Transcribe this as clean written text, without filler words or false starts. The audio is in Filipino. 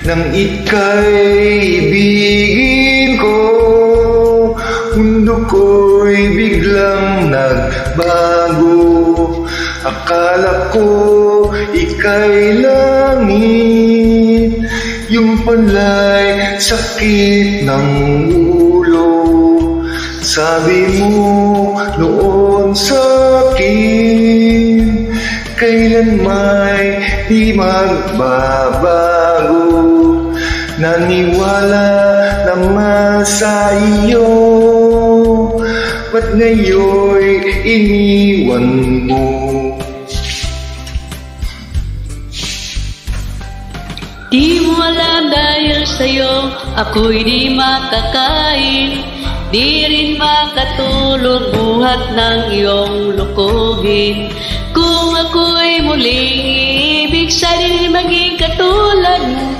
nang ika'y ibigin ko. Mundo ko'y biglang nagbago. Akala ko ika'y langit, yung pala'y sakit ng ulo. Sabi mo noon sa'kin, kailan may di magbabago. Naniwala naman sa iyo, ba't ngayon'y iniwan mo? Di mo alam dahil sa'yo ako'y di makakain, di rin makatulog buhat ng iyong lukuhin. Kung ako'y muling ibig, sana rin maging katulad mo.